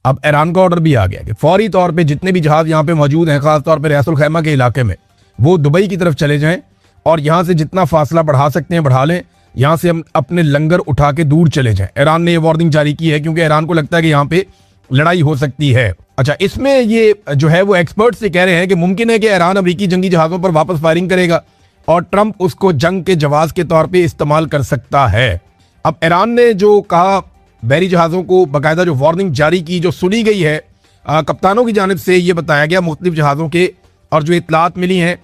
अब ईरान का ऑर्डर भी आ गया कि फौरी तौर पे जितने भी जहाज यहाँ पे मौजूद हैं, खासतौर पे रसूल खैमा के इलाके में, वो दुबई की तरफ चले जाएं और यहाँ से जितना फासला बढ़ा सकते हैं बढ़ा लें, यहाँ से हम अपने लंगर उठा के दूर चले जाएं। ईरान ने ये वार्निंग जारी की है क्योंकि ईरान को लगता है कि यहाँ पे लड़ाई हो सकती है। अच्छा, इसमें ये जो है वो एक्सपर्ट्स से कह रहे हैं कि मुमकिन है कि ईरान अमेरिकी जंगी जहाज़ों पर वापस फायरिंग करेगा और ट्रंप उसको जंग के जवाब के तौर पे इस्तेमाल कर सकता है। अब ईरान ने जो कहा, बहरी जहाज़ों को बाकायदा जो वार्निंग जारी की, जो सुनी गई है कप्तानों की जानिब से, ये बताया गया मुख्तलिफ जहाज़ों के, और जो इतलात मिली हैं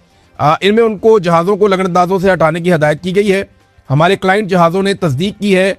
इनमें उनको जहाज़ों को लगनंदाजों से हटाने की हदायत की गई है। हमारे क्लाइंट जहाज़ों ने तस्दीक की है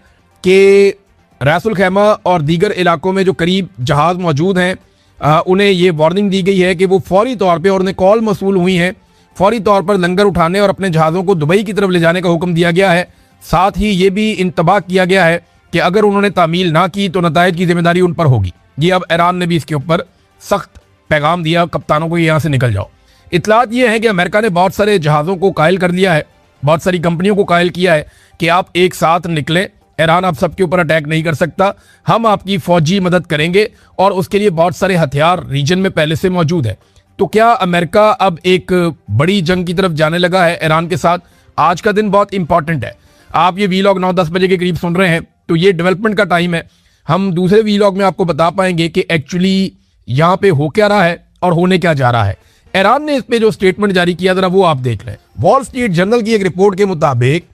कि रसूल खैमा और दीगर इलाकों में जो करीब जहाज़ मौजूद हैं उन्हें ये वार्निंग दी गई है कि वो फौरी तौर पे, और उन्हें कॉल मसूल हुई हैं, फौरी तौर पर लंगर उठाने और अपने जहाज़ों को दुबई की तरफ ले जाने का हुक्म दिया गया है। साथ ही ये भी इंतबाह किया गया है कि अगर उन्होंने तामील ना की तो नतायज की जिम्मेदारी उन पर होगी। ये अब ईरान ने भी इसके ऊपर सख्त पैगाम दिया कप्तानों को, यहाँ से निकल जाओ। इतलात ये है कि अमेरिका ने बहुत सारे जहाज़ों को कायल कर लिया है, बहुत सारी कंपनियों को कायल किया है कि आप एक साथ निकलें, ईरान आप सबके ऊपर अटैक नहीं कर सकता, हम आपकी फौजी मदद करेंगे, और उसके लिए बहुत सारे हथियार रीजन में पहले से मौजूद है। तो क्या अमेरिका अब एक बड़ी जंग की तरफ जाने लगा है ईरान के साथ? आज का दिन बहुत इंपॉर्टेंट है। आप ये वीलॉग 9-10 बजे के करीब सुन रहे हैं तो ये डेवलपमेंट का टाइम है। हम दूसरे वीलॉग में आपको बता पाएंगे कि एक्चुअली यहाँ पे हो क्या रहा है और होने क्या जा रहा है। ईरान ने इस पे जो स्टेटमेंट जारी किया, जरा वो आप देख लें। वॉल स्ट्रीट जर्नल की एक रिपोर्ट के मुताबिक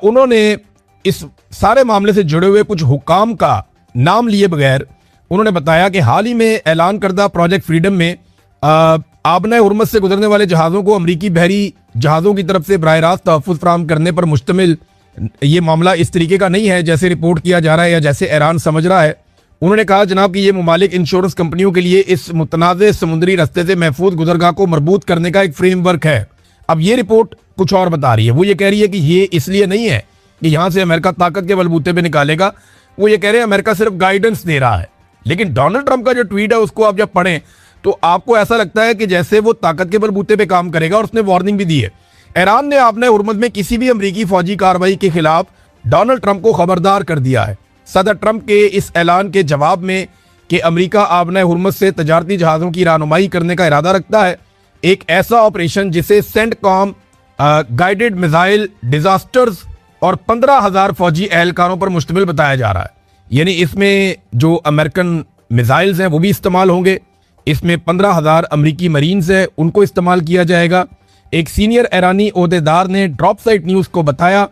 उन्होंने इस सारे मामले से जुड़े हुए कुछ हुकाम का नाम लिए बगैर उन्होंने बताया कि हाल ही में ऐलान करदा प्रोजेक्ट फ्रीडम में आबना हुर्मस से गुजरने वाले जहाज़ों को अमरीकी बहरी जहाज़ों की तरफ से बराह रास्त तहफ़्फ़ुज़ फराहम करने पर मुश्तमिल ये मामला इस तरीके का नहीं है जैसे रिपोर्ट किया जा रहा है या जैसे ईरान समझ रहा है। उन्होंने कहा जनाब कि ये ममालिक इंश्योरेंस कंपनियों के लिए इस मुतनाज़ समुद्री रास्ते से महफूज गुजरगाह को मरबूत करने का एक फ्रेमवर्क है। अब ये रिपोर्ट कुछ और बता रही है। वो ये कह रही है कि ये इसलिए नहीं है कि यहाँ से अमेरिका ताकत के बलबूते पे निकालेगा, वो ये कह रहे हैं अमेरिका सिर्फ गाइडेंस दे रहा है। लेकिन डोनाल्ड ट्रंप का जो ट्वीट है उसको आप जब पढ़ें तो आपको ऐसा लगता है कि जैसे वो ताकत के बलबूते पे काम करेगा, और उसने वार्निंग भी दी है। ईरान ने आपने हुर्मुज़ में किसी भी अमरीकी फौजी कार्रवाई के खिलाफ डोनाल्ड ट्रंप को खबरदार कर दिया है। सदर ट्रंप के इस ऐलान के जवाब में कि अमरीका आपने हुर्मुज़ से तजारती जहाज़ों की रहनुमाई करने का इरादा रखता है, एक ऐसा ऑपरेशन जिसे सेंटकॉम गाइडेड मिसाइल डिजास्टर्स और 15,000 फौजी एहलकारों पर मुश्तमिल बताया जा रहा है। यानी इसमें जो अमेरिकन मिसाइल्स हैं वो भी इस्तेमाल होंगे, इसमें 15,000 अमरीकी मरीन्स हैं उनको इस्तेमाल किया जाएगा। एक सीनियर ईरानी ओहदेदार ने ड्रॉप साइट न्यूज़ को बताया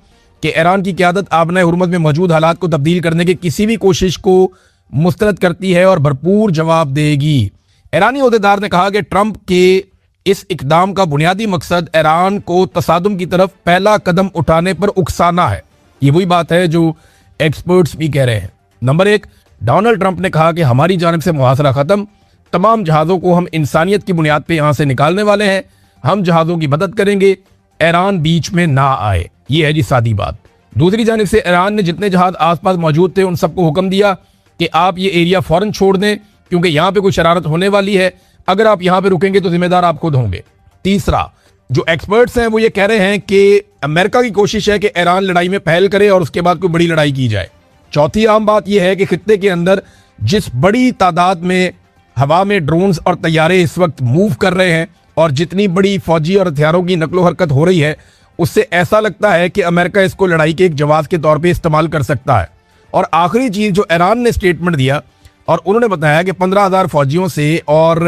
कि ईरान की क़यादत आबना हुर्मुज़ में मौजूद हालात को तब्दील करने की किसी भी कोशिश को मुस्तरद करती है और भरपूर जवाब देगी। ईरानी ओहदेदार ने कहा कि ट्रंप के इस इकदाम का बुनियादी मकसद ईरान को तसादुम की तरफ पहला कदम उठाने पर उकसाना है। ये वही बात है जो एक्सपर्ट्स भी कह रहे हैं। नंबर 1, डोनाल्ड ट्रंप ने कहा कि हमारी जानिब से मुहासरा खत्म, तमाम जहाज़ों को हम इंसानियत की बुनियाद पे यहाँ से निकालने वाले हैं, हम जहाज़ों की मदद करेंगे, ईरान बीच में ना आए। ये है जी सादी बात। दूसरी जानिब से ईरान ने जितने जहाज़ आसपास मौजूद थे उन सबको हुक्म दिया कि आप ये एरिया फ़ौरन छोड़ दें क्योंकि यहाँ पे कोई शरारत होने वाली है, अगर आप यहाँ पे रुकेंगे तो जिम्मेदार आप खुद होंगे। तीसरा, जो एक्सपर्ट्स हैं वो ये कह रहे हैं कि अमेरिका की कोशिश है कि ईरान लड़ाई में पहल करे और उसके बाद कोई बड़ी लड़ाई की जाए। चौथी आम बात यह है कि खित्ते के अंदर जिस बड़ी तादाद में हवा में ड्रोन्स और तैयारे इस वक्त मूव कर रहे हैं और जितनी बड़ी फौजी और हथियारों की नकलो हरकत हो रही है, उससे ऐसा लगता है कि अमेरिका इसको लड़ाई के एक जवाब के तौर पे इस्तेमाल कर सकता है। और आखिरी चीज़ जो ईरान ने स्टेटमेंट दिया और उन्होंने बताया कि 15,000 फौजियों से और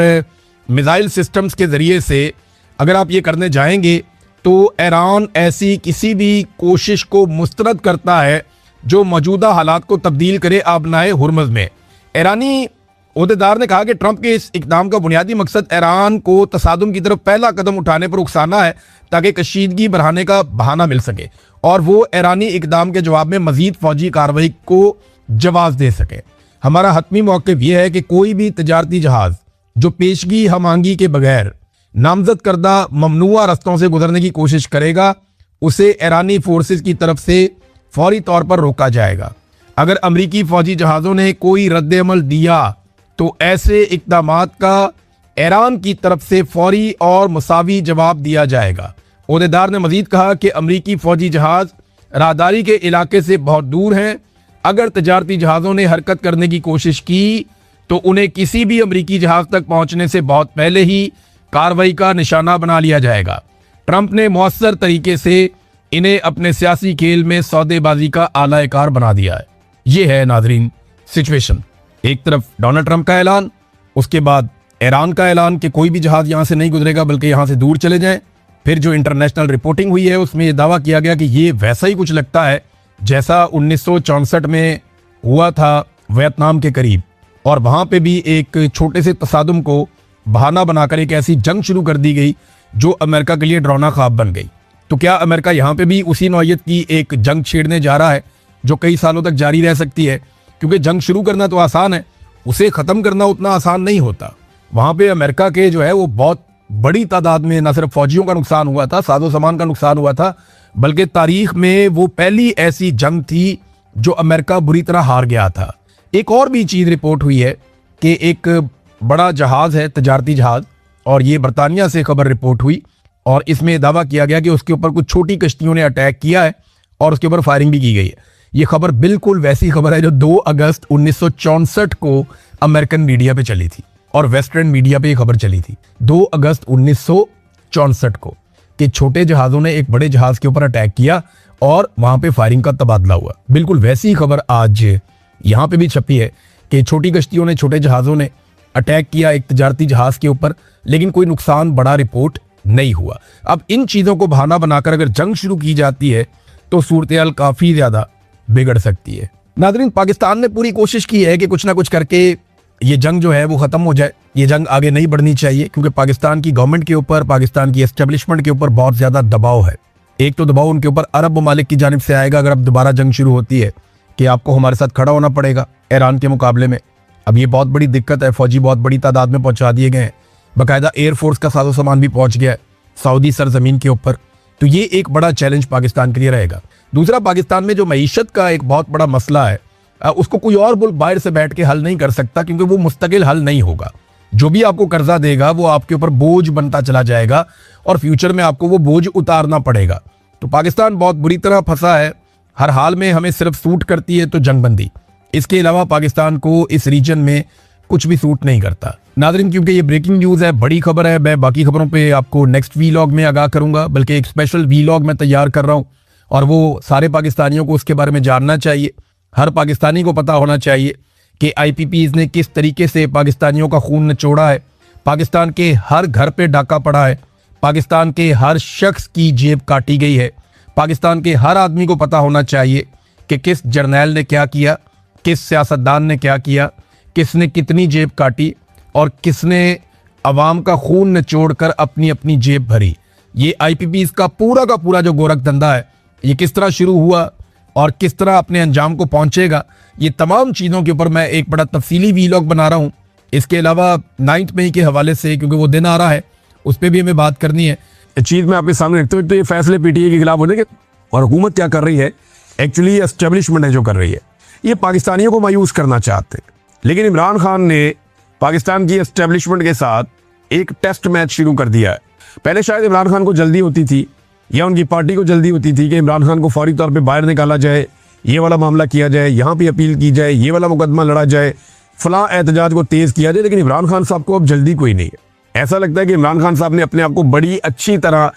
मिसाइल सिस्टम्स के ज़रिए से अगर आप ये करने जाएंगे तो ईरान ऐसी किसी भी कोशिश को मुस्तरद करता है जो मौजूदा हालात को तब्दील करे आबनाए हुर्मुज़ में। ईरानी ओहदेदार ने कहा कि ट्रंप के इस इक़दाम का बुनियादी मकसद ईरान को तसादुम की तरफ पहला कदम उठाने पर उकसाना है ताकि कशीदगी बढ़ाने का बहाना मिल सके और वो ईरानी इक़दाम के जवाब में मज़ीद फौजी कार्रवाई को जवाब दे सके। हमारा हतमी मौक़िफ़ यह है कि कोई भी तजारती जहाज़ जो पेशगी हमांगी के बगैर नामजद करदा ममनुआ रस्तों से गुजरने की कोशिश करेगा उसे ईरानी फोर्सेस की तरफ से फौरी तौर पर रोका जाएगा। अगर अमरीकी फौजी जहाज़ों ने कोई रद्द-ए-अमल दिया तो ऐसे इक़दामात का ईरान की तरफ से फौरी और मुसावी जवाब दिया जाएगा। ओहदेदार ने मजीद कहा कि अमरीकी फौजी जहाज़ राहदारी के इलाके से बहुत दूर हैं। अगर तजारती जहाज़ों ने हरकत करने की कोशिश की तो उन्हें किसी भी अमेरिकी जहाज तक पहुंचने से बहुत पहले ही कार्रवाई का निशाना बना लिया जाएगा। ट्रंप ने मौसर तरीके से इन्हें अपने सियासी खेल में सौदेबाजी का आलाकार बना दिया है। ये है नाजरीन सिचुएशन। एक तरफ डोनाल्ड ट्रंप का ऐलान, उसके बाद ईरान का ऐलान कि कोई भी जहाज यहां से नहीं गुजरेगा बल्कि यहां से दूर चले जाएं। फिर जो इंटरनेशनल रिपोर्टिंग हुई है उसमें यह दावा किया गया कि ये वैसा ही कुछ लगता है जैसा 1964 में हुआ था वियतनाम के करीब, और वहां पे भी एक छोटे से तसादुम को बहाना बनाकर एक ऐसी जंग शुरू कर दी गई जो अमेरिका के लिए डरावना ख्वाब बन गई। तो क्या अमेरिका यहां पे भी उसी नौयत की एक जंग छेड़ने जा रहा है जो कई सालों तक जारी रह सकती है? क्योंकि जंग शुरू करना तो आसान है, उसे खत्म करना उतना आसान नहीं होता। वहां पे अमेरिका के जो है वो बहुत बड़ी तादाद में न सिर्फ फौजियों का नुकसान हुआ था, साजो सामान का नुकसान हुआ था, बल्कि तारीख में वो पहली ऐसी जंग थी जो अमेरिका बुरी तरह हार गया था। एक और भी चीज रिपोर्ट हुई है कि एक बड़ा जहाज है, तजारती जहाज, और ये बरतानिया से खबर रिपोर्ट हुई और इसमें दावा किया गया कि उसके ऊपर कुछ छोटी कश्तियों ने अटैक किया है और उसके ऊपर फायरिंग भी की गई है। ये खबर बिल्कुल वैसी खबर है जो 2 अगस्त 1964 को अमेरिकन मीडिया पे चली थी और वेस्टर्न मीडिया पे ये खबर चली थी 2 अगस्त 1964 को, कि छोटे जहाजों ने एक बड़े जहाज के ऊपर अटैक किया और वहां पे फायरिंग का तबादला हुआ। बिल्कुल वैसी खबर आज यहां पे भी छपी है कि छोटी कश्तियों ने, छोटे जहाजों ने अटैक किया एक तजारती जहाज के ऊपर, लेकिन कोई नुकसान बड़ा रिपोर्ट नहीं हुआ। अब इन चीजों को बहाना बनाकर अगर जंग शुरू की जाती है तो सूरत-ए-हाल काफी ज्यादा बिगड़ सकती है। नाज़रीन, पाकिस्तान ने पूरी कोशिश की है कि कुछ ना कुछ करके ये जंग जो है वो खत्म हो जाए। ये जंग आगे नहीं बढ़नी चाहिए क्योंकि पाकिस्तान की गवर्नमेंट के ऊपर, पाकिस्तान की एस्टेब्लिशमेंट के ऊपर बहुत ज्यादा दबाव है। एक तो दबाव उनके ऊपर अरब ममालिक की जानिब से आएगा अगर अब दोबारा जंग शुरू होती है कि आपको हमारे साथ खड़ा होना पड़ेगा ईरान के मुकाबले में। अब ये बहुत बड़ी दिक्कत है, फौजी बहुत बड़ी तादाद में पहुंचा दिए गए हैं, बाकायदा एयरफोर्स का साजो सामान भी पहुंच गया है सऊदी सरजमीन के ऊपर। तो ये एक बड़ा चैलेंज पाकिस्तान के लिए रहेगा। दूसरा, पाकिस्तान में जो मईशत का एक बहुत बड़ा मसला है उसको कोई और मुल्क बाहर से बैठ के हल नहीं कर सकता क्योंकि वो मुस्तकिल हल नहीं होगा। जो भी आपको कर्जा देगा वो आपके ऊपर बोझ बनता चला जाएगा और फ्यूचर में आपको वो बोझ उतारना पड़ेगा। तो पाकिस्तान बहुत बुरी तरह फंसा है। हर हाल में हमें सिर्फ सूट करती है तो जंगबंदी, इसके अलावा पाकिस्तान को इस रीजन में कुछ भी सूट नहीं करता। नाज़रीन, क्योंकि ये ब्रेकिंग न्यूज़ है, बड़ी खबर है, मैं बाकी खबरों पे आपको नेक्स्ट वीलॉग में आगाह करूंगा, बल्कि एक स्पेशल वीलॉग मैं तैयार कर रहा हूं और वो सारे पाकिस्तानियों को उसके बारे में जानना चाहिए। हर पाकिस्तानी को पता होना चाहिए कि IPPs ने किस तरीके से पाकिस्तानियों का खून निचोड़ा है, पाकिस्तान के हर घर पे डाका पड़ा है, पाकिस्तान के हर शख्स की जेब काटी गई है। पाकिस्तान के हर आदमी को पता होना चाहिए कि किस जर्नैल ने क्या किया, किस सियासतदान ने क्या किया, किसने कितनी जेब काटी और किसने अवाम का खून निचोड़कर अपनी अपनी जेब भरी। ये IPPs का पूरा जो गोरख धंधा है ये किस तरह शुरू हुआ और किस तरह अपने अंजाम को पहुंचेगा, ये तमाम चीज़ों के ऊपर मैं एक बड़ा तफसीली वीलॉग बना रहा हूँ। इसके अलावा 9 मई के हवाले से, क्योंकि वो दिन आ रहा है, उस पर भी हमें बात करनी है। चीज़ मैं आपके सामने रखता हूँ। तो ये फैसले PTI के खिलाफ होने के, और हुकूमत क्या कर रही है, एक्चुअली एस्टेब्लिशमेंट है जो कर रही है, ये पाकिस्तानियों को मायूस करना चाहते हैं। लेकिन इमरान खान ने पाकिस्तान की एस्टेब्लिशमेंट के साथ एक टेस्ट मैच शुरू कर दिया है। पहले शायद इमरान खान को जल्दी होती थी या उनकी पार्टी को जल्दी होती थी कि इमरान खान को फौरी तौर पे बाहर निकाला जाए, ये वाला मामला किया जाए, यहाँ पे अपील की जाए, ये वाला मुकदमा लड़ा जाए, फलां एहतजाज को तेज़ किया जाए। लेकिन इमरान खान साहब को अब जल्दी कोई नहीं है। ऐसा लगता है कि इमरान खान साहब ने अपने आप को बड़ी अच्छी तरह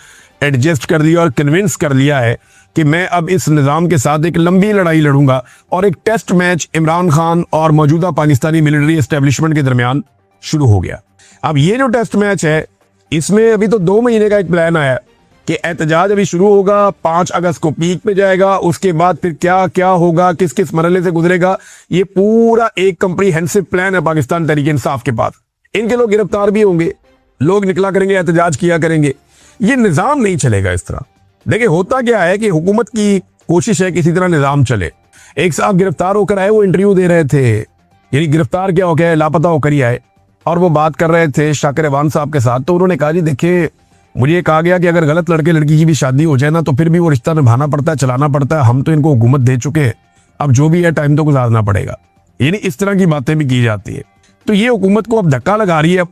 एडजस्ट कर लिया और कन्विंस कर लिया है कि मैं अब इस निज़ाम के साथ एक लंबी लड़ाई लड़ूंगा। और एक टेस्ट मैच इमरान खान और मौजूदा पाकिस्तानी मिलिट्री एस्टेब्लिशमेंट के दरमियान शुरू हो गया। अब ये जो टेस्ट मैच है इसमें अभी तो 2 महीने का एक प्लान आया कि एहतजाज अभी शुरू होगा, 5 अगस्त को पीक पे जाएगा, उसके बाद फिर क्या क्या होगा, किस किस मरहले से गुजरेगा, ये पूरा एक कंप्रीहेंसिव प्लान है पाकिस्तान तहरीक इंसाफ के पास। इनके लोग गिरफ्तार भी होंगे, लोग निकला करेंगे, एहतजाज किया करेंगे। ये निज़ाम नहीं चलेगा इस तरह। देखिए, होता क्या है कि हुकूमत की कोशिश है किसी तरह निज़ाम चले। एक साहब गिरफ्तार होकर आए, वो इंटरव्यू दे रहे थे, यानी गिरफ्तार क्या हो गया, लापता होकर ही आए, और वो बात कर रहे थे शाकिर अवान साहब के साथ। तो उन्होंने कहा, जी देखिए, मुझे ये कहा गया कि अगर गलत लड़के लड़की की भी शादी हो जाए ना तो फिर भी वो रिश्ता निभाना पड़ता है, चलाना पड़ता है। हम तो इनको हुकूमत दे चुके हैं, अब जो भी है टाइम तो गुजारना पड़ेगा। यानी इस तरह की बातें भी की जाती है। तो ये हुकूमत को अब धक्का लगा रही है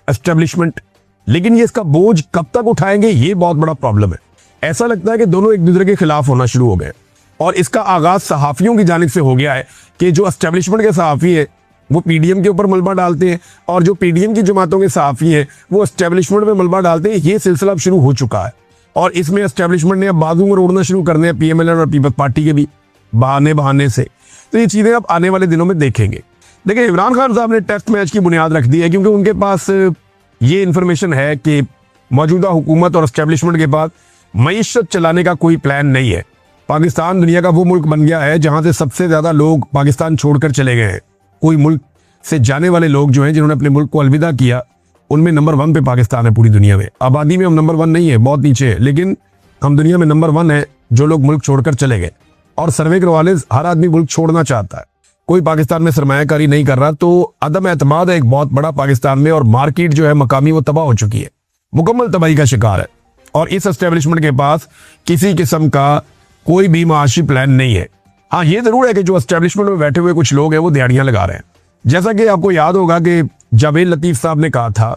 एस्टेब्लिशमेंट, लेकिन ये इसका बोझ कब तक उठाएंगे, ये बहुत बड़ा प्रॉब्लम है। ऐसा लगता है कि दोनों एक दूसरे के खिलाफ होना शुरू हो गए और इसका आगाज सहाफियों की जानिब से हो गया है कि जो एस्टेब्लिशमेंट के सहाफी है वो पीडीएम के ऊपर मलबा डालते हैं, और जो पीडीएम की जमातों के सहाफ़ी हैं वो एस्टेब्लिशमेंट में मलबा डालते हैं। ये सिलसिला अब शुरू हो चुका है, और इसमें एस्टेब्लिशमेंट ने अब बाजू में उड़ना शुरू करने हैं, पीएमएल और पीपल्स पार्टी के भी बहाने से। तो ये चीज़ें अब आने वाले दिनों में देखेंगे। देखिए, इमरान खान साहब ने टेस्ट मैच की बुनियाद रख दी है, क्योंकि उनके पास ये इन्फॉर्मेशन है कि मौजूदा हुकूमत और एस्टेब्लिशमेंट के पास मईशत चलाने का कोई प्लान नहीं है। पाकिस्तान दुनिया का वो मुल्क बन गया है जहां से सबसे ज़्यादा लोग पाकिस्तान छोड़कर चले गए हैं। कोई मुल्क से जाने वाले लोग जो हैं, जिन्होंने अपने मुल्क को अलविदा किया, उनमें नंबर 1 पे पाकिस्तान है पूरी दुनिया में। आबादी में हम नंबर 1 नहीं है, बहुत नीचे है, लेकिन हम दुनिया में नंबर 1 है जो लोग मुल्क छोड़कर चले गए। और सर्वे करवाले हर आदमी मुल्क छोड़ना चाहता है, कोई पाकिस्तान में सरमायाकारी नहीं कर रहा। तो अदम एतमाद है एक बहुत बड़ा पाकिस्तान में, और मार्केट जो है मकामी वो तबाह हो चुकी है, मुकम्मल तबाही का शिकार है। और इस एस्टेब्लिशमेंट के पास किसी किस्म का कोई भी माशी प्लान नहीं है। हाँ, ये जरूर है कि जो एस्टेब्लिशमेंट में बैठे हुए कुछ लोग हैं वो दिहाड़ियां लगा रहे हैं। जैसा कि आपको याद होगा कि जावेद लतीफ साहब ने कहा था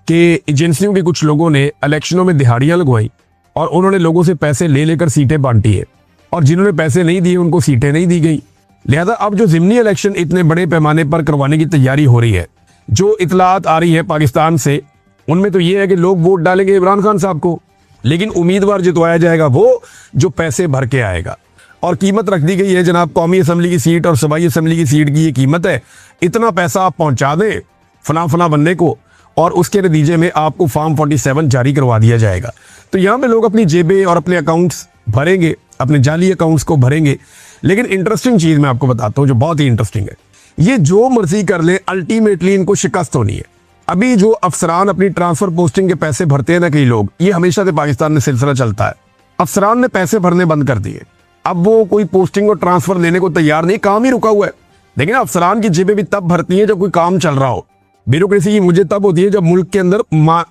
कि एजेंसियों के कुछ लोगों ने इलेक्शनों में दिहाड़ियां लगवाई, और उन्होंने लोगों से पैसे ले लेकर सीटें बांटी है, और जिन्होंने पैसे नहीं दिए उनको सीटें नहीं दी गई। लिहाजा अब जो ज़िमनी इलेक्शन इतने बड़े पैमाने पर करवाने की तैयारी हो रही है, जो इतलात आ रही है पाकिस्तान से, उनमें तो ये है कि लोग वोट डालेंगे इमरान खान साहब को, लेकिन उम्मीदवार जितवाया जाएगा वो जो पैसे भर के आएगा। और कीमत रख दी गई है जनाब, कौमी असम्बली की सीट और सूबाई असम्बली की सीट की ये कीमत है, इतना पैसा आप पहुंचा दें फला बनने को, और उसके नतीजे में आपको फॉर्म 47 जारी करवा दिया जाएगा। तो यहाँ पे लोग अपनी जेबें और अपने अकाउंट्स भरेंगे, अपने जाली अकाउंट्स को भरेंगे। लेकिन इंटरेस्टिंग चीज़ मैं आपको बताता हूँ जो बहुत ही इंटरेस्टिंग है, ये जो मर्जी कर ले अल्टीमेटली इनको शिकस्त होनी है। अभी जो अफसरान अपनी ट्रांसफर पोस्टिंग के पैसे भरते हैं ना कई लोग, ये हमेशा से पाकिस्तान में सिलसिला चलता है। अफसरान ने पैसे भरने बंद कर दिए, अब वो कोई पोस्टिंग और ट्रांसफर लेने को तैयार नहीं, काम ही रुका हुआ है। लेकिन अफसरान की जेबें भी तब भरती हैं जब कोई काम चल रहा हो। ब्यूरोक्रेसी की मुझे तब होती है जब मुल्क के अंदर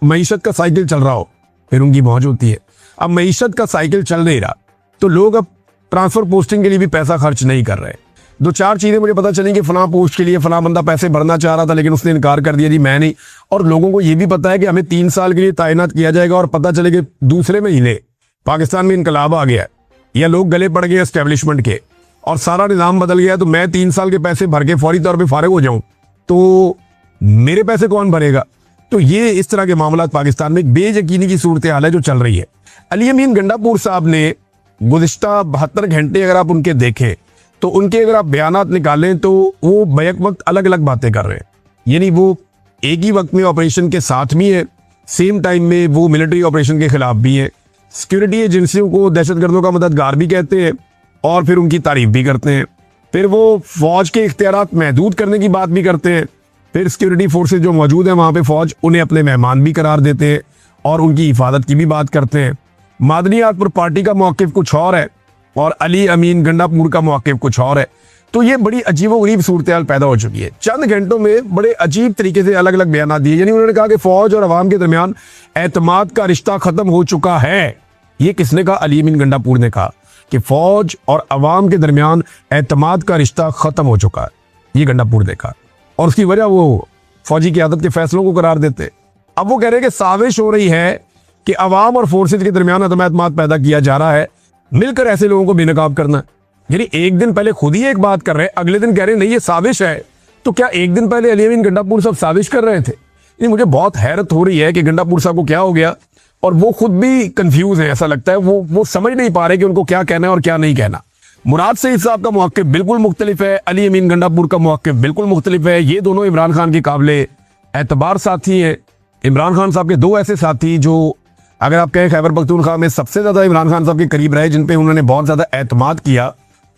मईशत का साइकिल चल रहा हो, फिर उनकी मौज होती है। अब मईशत का साइकिल चल नहीं रहा, तो लोग अब ट्रांसफर पोस्टिंग के लिए भी पैसा खर्च नहीं कर रहे। 2-4 चीज़ें मुझे पता चली कि फलां पोस्ट के लिए फलां बंदा पैसे भरना चाह रहा था, लेकिन उसने इनकार कर दिया, जी मैं नहीं। और लोगों को ये भी पता है कि हमें 3 साल के लिए तैनात किया जाएगा, और पता चले कि दूसरे महीने पाकिस्तान में इनकलाब आ गया या लोग गले पड़ गए एस्टेब्लिशमेंट के और सारा निज़ाम बदल गया, तो मैं 3 साल के पैसे भर के फौरी तौर पर फारिग हो जाऊँ, तो मेरे पैसे कौन भरेगा? तो ये इस तरह के मामला पाकिस्तान में बेयकीनी की सूरत हाल है जो चल रही है। अली अमीन गंडापुर साहब ने गुज़िश्ता 72 घंटे अगर आप उनके देखें, तो उनके अगर आप बयानात निकालें तो वो बैक वक्त अलग अलग बातें कर रहे हैं। यानी वो एक ही वक्त में ऑपरेशन के साथ भी है, सेम टाइम में वो मिलिट्री ऑपरेशन के खिलाफ भी है, सिक्योरिटी एजेंसियों को दहशतगर्दों का मददगार भी कहते हैं, और फिर उनकी तारीफ भी करते हैं। फिर वो फौज के इख्तियारात महदूद करने की बात भी करते हैं। फिर सिक्योरिटी फोर्सेज जो मौजूद हैं वहाँ पे फौज उन्हें अपने मेहमान भी करार देते हैं और उनकी हिफाजत की भी बात करते हैं। मादनियात पर पार्टी का मौक़िफ़ कुछ और है और अली अमीन गंडापुर का मौक़िफ़ कुछ और है। तो ये बड़ी अजीबोगरीब सूरत हाल पैदा हो चुकी है। चंद घंटों में बड़े अजीब तरीके से अलग अलग बयान दिए। यानी उन्होंने कहा कि फौज और अवाम के दरमियान एतमाद का रिश्ता खत्म हो चुका है। ये किसने कहा? अली अमीन गंडापुर ने कहा कि फौज और अवाम के दरमियान एतमाद का रिश्ता खत्म हो चुका है। ये गंडापुर ने कहा और उसकी वजह वो फौजी की आदत के फैसलों को करार देते। अब वो कह रहे हैं कि साजिश हो रही है कि अवाम और फोर्सेज के दरमियान अदम एतमाद पैदा किया जा रहा है, मिलकर ऐसे लोगों को बेनकाब करना। यानी एक दिन पहले खुद ही एक बात कर रहे हैं, अगले दिन कह रहे हैं नहीं ये साजिश है। तो क्या एक दिन पहले अली अमीन गंडापुर साहब साजिश कर रहे थे? ये मुझे बहुत हैरत हो रही है कि गंडापुर साहब को क्या हो गया और वो खुद भी कंफ्यूज है। ऐसा लगता है वो समझ नहीं पा रहे कि उनको क्या कहना है और क्या नहीं कहना। मुराद सईद साहब का मौक़िफ़ बिल्कुल मुख्तलिफ है, अली अमीन गंडापुर का मौक़िफ़ बिल्कुल मुख्तलिफ है। ये दोनों इमरान खान के काबिले एतबार साथी हैं। इमरान खान साहब के दो ऐसे साथी जो अगर आप कहें खैबर पख्तूनख्वा में सबसे ज़्यादा इमरान खान साहब के करीब रहे, जिन पे उन्होंने बहुत ज़्यादा एतमाद किया,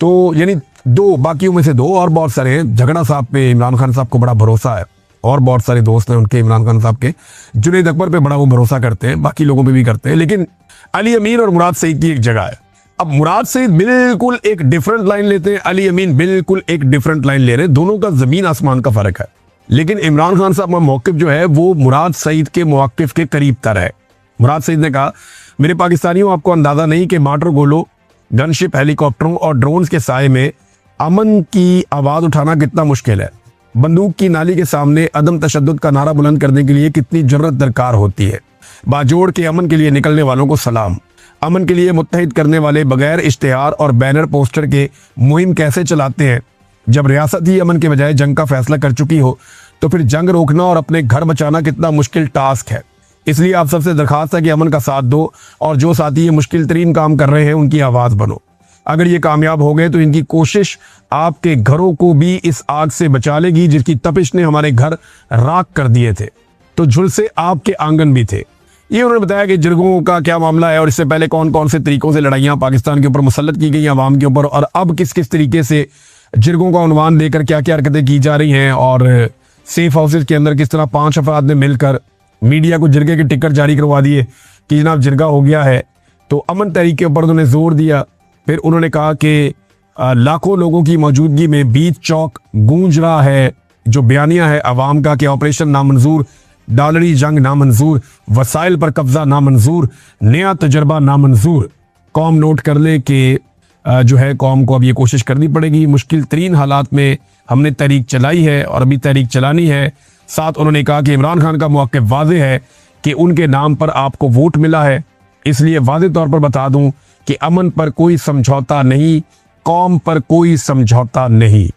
तो यानी दो, बाकियों में से दो और बहुत सारे हैं। झगड़ा साहब पे इमरान खान साहब को बड़ा भरोसा है और बहुत सारे दोस्त हैं उनके इमरान खान साहब के। जुनैद अकबर पे बड़ा वो भरोसा करते हैं, बाकी लोगों पे भी करते हैं। लेकिन अली अमीन और मुराद सईद की एक जगह है। अब मुराद सईद बिल्कुल एक डिफरेंट लाइन लेते हैं, अली अमीन बिल्कुल एक डिफरेंट लाइन ले रहे हैं। दोनों का ज़मीन आसमान का फ़र्क है। लेकिन इमरान खान साहब का मौक़िफ़ जो है वो मुराद सईद के मौक़िफ़ के करीब तर है। मुराद सईद ने कहा, मेरे पाकिस्तानियों, आपको अंदाज़ा नहीं कि मार्टर गोलों, गनशिप, हेलीकॉप्टरों और ड्रोन्स के साए में अमन की आवाज़ उठाना कितना मुश्किल है। बंदूक की नाली के सामने अदम तशद्दुद का नारा बुलंद करने के लिए कितनी जुर्रत दरकार होती है। बाजोड़ के अमन के लिए निकलने वालों को सलाम। अमन के लिए मुत्तहिद करने वाले बगैर इश्तिहार और बैनर पोस्टर के मुहिम कैसे चलाते हैं। जब रियासत ही अमन के बजाय जंग का फैसला कर चुकी हो तो फिर जंग रोकना और अपने घर बचाना कितना मुश्किल टास्क है। इसलिए आप सबसे दरखास्त है कि अमन का साथ दो और जो साथी ये मुश्किल तरीन काम कर रहे हैं उनकी आवाज बनो। अगर ये कामयाब हो गए तो इनकी कोशिश आपके घरों को भी इस आग से बचा लेगी जिसकी तपिश ने हमारे घर राख कर दिए थे, तो झुलसे आपके आंगन भी थे। ये उन्होंने बताया कि जिरगों का क्या मामला है और इससे पहले कौन कौन से तरीकों से लड़ाइयां पाकिस्तान के ऊपर मुसल्लत की गई आवाम के ऊपर, और अब किस किस तरीके से जिरगों का उन्वान देकर क्या क्या हरकतें की जा रही हैं, और सेफ हाउसेज के अंदर किस तरह 5 अफराद ने मिलकर मीडिया को जिरगे के टिकट जारी करवा दिए कि जनाब जिरगा हो गया है। तो अमन तहरीक के ऊपर उन्होंने जोर दिया। फिर उन्होंने कहा कि लाखों लोगों की मौजूदगी में बीच चौक गूंज रहा है जो बयानिया है अवाम का कि ऑपरेशन नामंजूर, डॉलरी जंग नामंजूर, वसाइल पर कब्जा नामंजूर, नया तजर्बा नामंजूर। कौम नोट कर ले कि जो है कौम को अब ये कोशिश करनी पड़ेगी। मुश्किल तरीन हालात में हमने तहरीक चलाई है और अभी तहरीक चलानी है। साथ उन्होंने कहा कि इमरान खान का मौक़िफ़ वाज़ेह है कि उनके नाम पर आपको वोट मिला है, इसलिए वाज़ेह तौर पर बता दूं कि अमन पर कोई समझौता नहीं, कौम पर कोई समझौता नहीं।